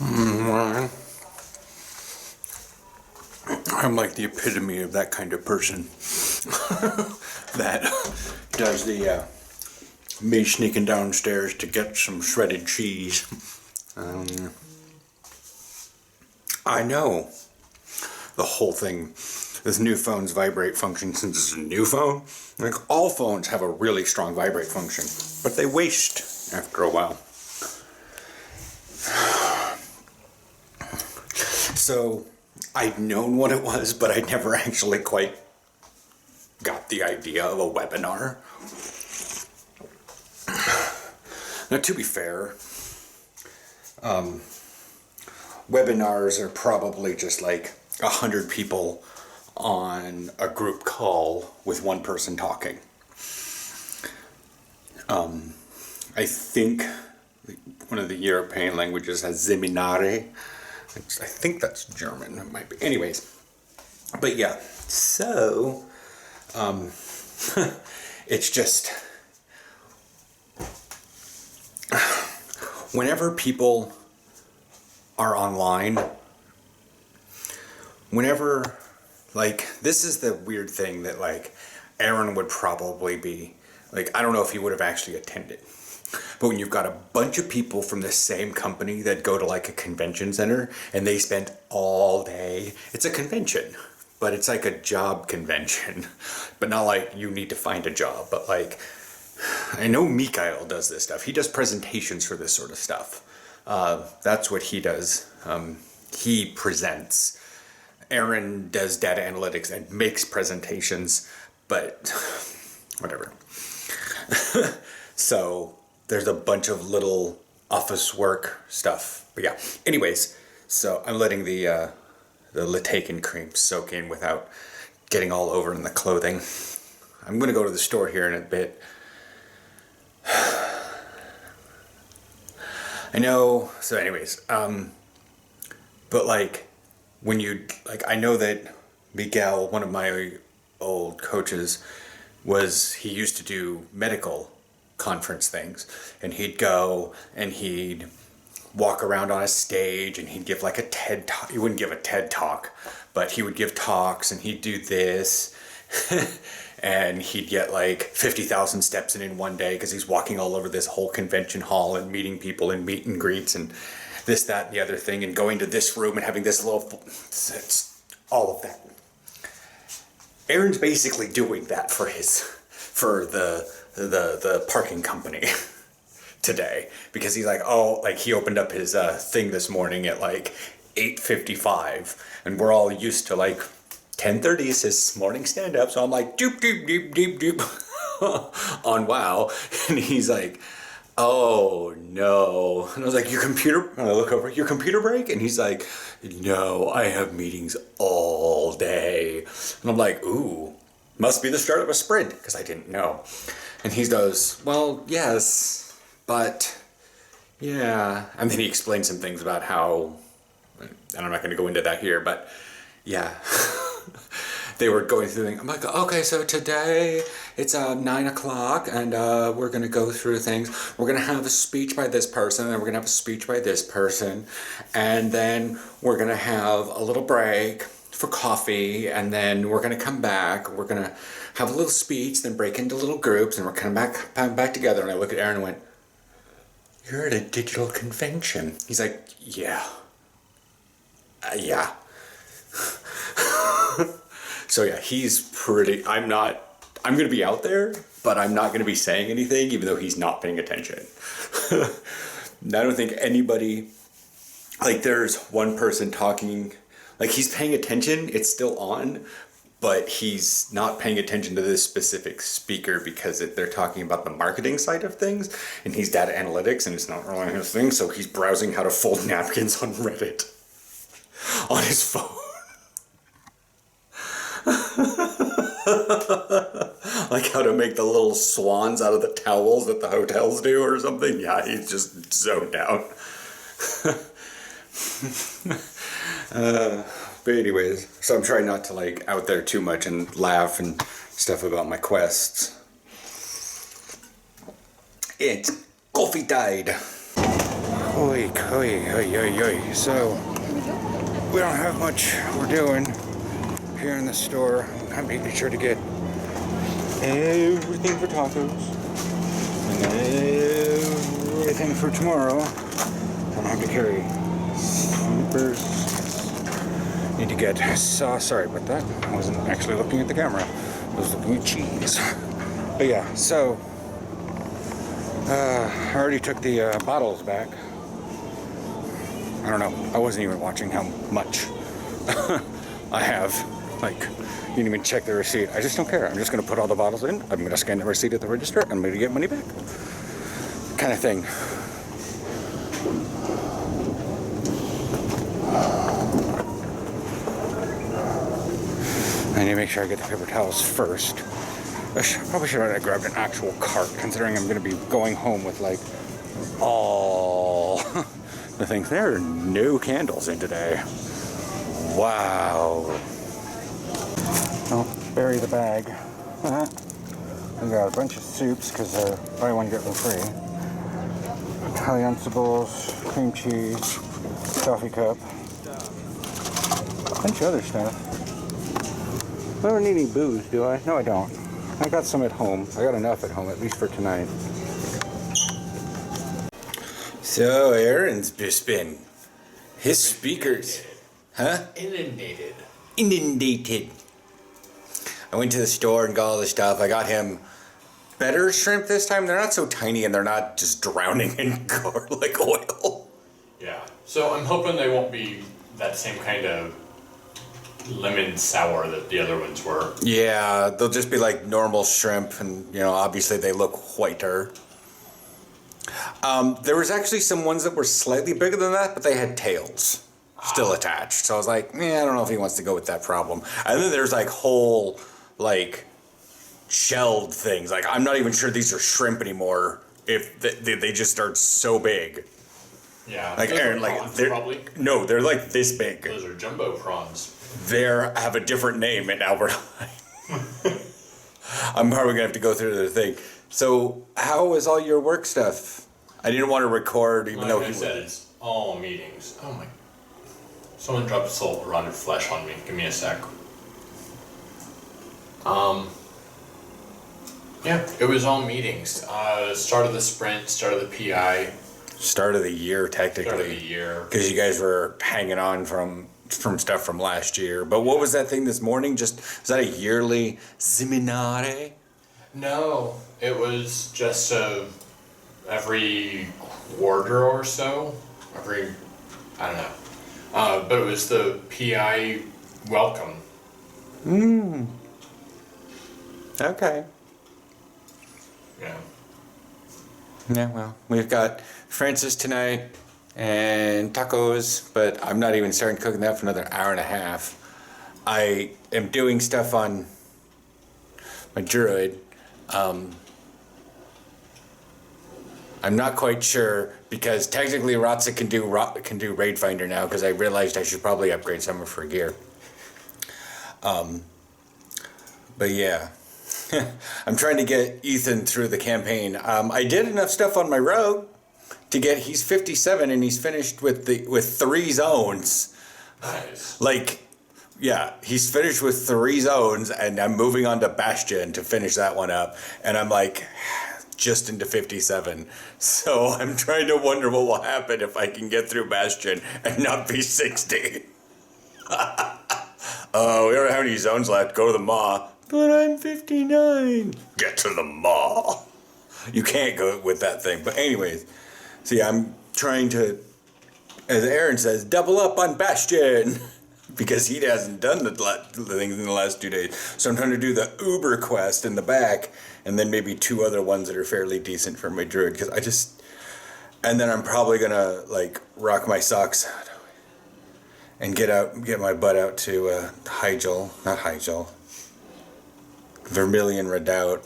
Mm, I'm like the epitome of that kind of person that does the me sneaking downstairs to get some shredded cheese. I know the whole thing. This new phone's vibrate function, since it's a new phone, like all phones have a really strong vibrate function, but they waste after a while. So I'd known what it was, but I never actually quite got the idea of a webinar. Now, to be fair, webinars are probably just like 100 people on a group call with one person talking. I think one of the European languages has Seminare. I think that's German. It might be. Anyways, but yeah. So, it's just whenever people are online, whenever, like, this is the weird thing that, like, Aaron would probably be, like, I don't know if he would have actually attended, but when you've got a bunch of people from the same company that go to, like, a convention center, and they spend all day, it's a convention, but it's like a job convention, but not like you need to find a job, but, like, I know Mikhail does this stuff. He does presentations for this sort of stuff. That's what he does. He presents. Aaron does data analytics and makes presentations, but whatever. So there's a bunch of little office work stuff. But yeah, anyways, so I'm letting the Lataken cream soak in without getting all over in the clothing. I'm going to go to the store here in a bit. I know, so anyways, but like, when you, like, I know that Miguel, one of my old coaches, he used to do medical conference things, and he'd go and he'd walk around on a stage and he'd give like a TED talk. He wouldn't give a TED talk, but he would give talks and he'd do this and he'd get like 50,000 steps in one day because he's walking all over this whole convention hall and meeting people and meet and greets and this, that, and the other thing, and going to this room and having this little, it's all of that. Aaron's basically doing that for the parking company today, because he's like, oh, like he opened up his thing this morning at like 8:55, and we're all used to like 10:30 is his morning stand up, so I'm like doop doop doop doop doop on WoW, and he's like, oh no, and I was like, your computer, and I look over, your computer break? And he's like, no, I have meetings all day. And I'm like, ooh, must be the start of a sprint, because I didn't know. And he goes, well, yes, but yeah. And then he explained some things about how, and I'm not going to go into that here, but yeah. They were going through things. I'm like, okay, so today it's 9 o'clock and we're going to go through things. We're going to have a speech by this person, and we're going to have a speech by this person, and then we're going to have a little break for coffee, and then we're going to come back. We're going to have a little speech, then break into little groups, and we're coming back together. And I look at Aaron and went, you're at a digital convention. He's like, yeah. Yeah. So yeah, he's pretty, I'm going to be out there, but I'm not going to be saying anything, even though he's not paying attention. I don't think anybody, like, there's one person talking, like, he's paying attention, it's still on, but he's not paying attention to this specific speaker because they're talking about the marketing side of things, and he's data analytics, and it's not really his thing, so he's browsing how to fold napkins on Reddit on his phone. Like how to make the little swans out of the towels that the hotels do or something. Yeah, he's just zoned out. But anyways, so I'm trying not to like out there too much and laugh and stuff about my quests. It's coffee tide. Holy, holy, holy, holy. So, we don't have much we're doing here in the store. I'm making sure to get everything for tacos and everything for tomorrow. I don't have to carry sleepers. Need to get sauce. Sorry about that. I wasn't actually looking at the camera. I was looking at cheese. But yeah, so I already took the bottles back. I don't know. I wasn't even watching how much I have. Like, you didn't even check the receipt. I just don't care. I'm just going to put all the bottles in. I'm going to scan the receipt at the register. I'm going to get money back. Kind of thing. I need to make sure I get the paper towels first. I probably should have grabbed an actual cart, considering I'm going to be going home with, like, all the things. There are no candles in today. Wow. I'll bury the bag. I got a bunch of soups because buy one get one free. Italiansibbles, cream cheese, coffee cup, a bunch of other stuff. I don't need any booze, do I? No, I don't. I got some at home. I got enough at home, at least for tonight. So Aaron's just been his speakers, huh? Inundated. I went to the store and got all this stuff. I got him better shrimp this time. They're not so tiny and they're not just drowning in garlic oil. Yeah. So I'm hoping they won't be that same kind of lemon sour that the other ones were. Yeah, they'll just be like normal shrimp, and you know, obviously they look whiter. There was actually some ones that were slightly bigger than that, but they had tails still attached. So I was like, I don't know if he wants to go with that problem. And then there's like whole, like, shelled things. Like, I'm not even sure these are shrimp anymore if they just are so big. Yeah. Like, Aaron, like, prawns, they're, probably. no, they're like this big. Those are jumbo prawns. They have a different name at Albert Heijn. I'm probably gonna have to go through the thing. So, how was all your work stuff? I didn't want to record, even though I said, it's all meetings. Oh my! Someone dropped salt rotted flesh on me. Give me a sec. Yeah, it was all meetings. Start of the sprint, start of the PI. Start of the year, technically. Start of the year. Because you guys were hanging on from stuff from last year. But what was that thing this morning? Is that a yearly seminare? No, it was just every quarter or so. I don't know. But it was the PI welcome. Okay. Yeah. Yeah, well, we've got Francis tonight and tacos, but I'm not even starting cooking that for another hour and a half. I am doing stuff on my Druid. I'm not quite sure because technically Rotsa can do Raid Finder now because I realized I should probably upgrade some of her gear. But yeah. I'm trying to get Ethan through the campaign. I did enough stuff on my rogue to get. He's 57 and he's finished with 3 zones. Nice. Like, yeah, he's finished with 3 zones, and I'm moving on to Bastion to finish that one up. And I'm like, just into 57. So I'm trying to wonder what will happen if I can get through Bastion and not be 60. Oh, we don't have any zones left. Go to the Maw. But I'm 59. Get to the Maw. You can't go with that thing. But anyways, see, I'm trying to, as Aaron says, double up on Bastion. Because he hasn't done the things in the last 2 days. So I'm trying to do the Uber quest in the back. And then maybe 2 other ones that are fairly decent for my Druid. Because and then I'm probably going to, like, rock my socks out. And get my butt out to Vermilion Redoubt.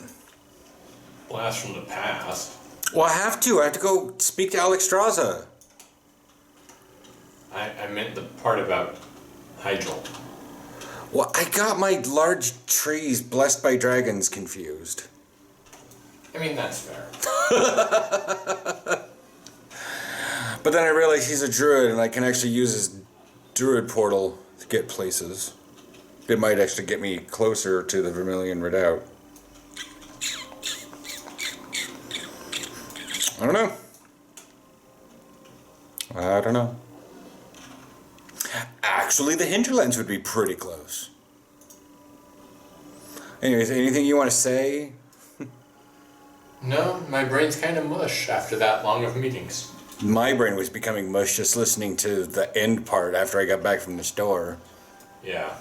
Blast from the past. Well, I have to go speak to Alex Straza. I meant the part about Hygel. Well, I got my large trees blessed by dragons confused. I mean, that's fair. But then I realized he's a druid and I can actually use his druid portal to get places. It might actually get me closer to the Vermilion Redoubt. I don't know. I don't know. Actually, the hinterlands would be pretty close. Anyways, anything you want to say? No, my brain's kind of mush after that long of meetings. My brain was becoming mush just listening to the end part after I got back from the store. Yeah.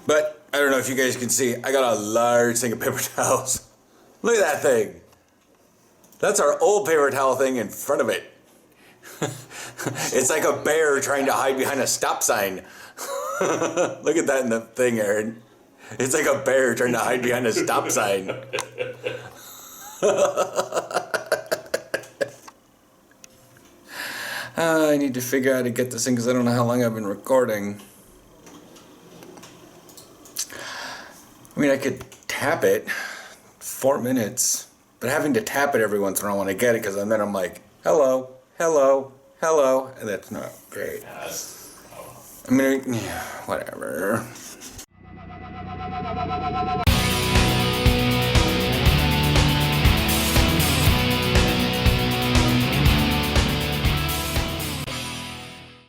But I don't know if you guys can see, I got a large thing of paper towels. Look at that thing. That's our old paper towel thing in front of it. It's like a bear trying to hide behind a stop sign. Look at that in the thing, Aaron. It's like a bear trying to hide behind a stop sign. I need to figure out how to get this thing because I don't know how long I've been recording. I mean, I could tap it 4 minutes, but having to tap it every once in a while when I get it, because then I'm like, hello, hello, hello, and that's not great. Yeah, I mean, yeah, whatever.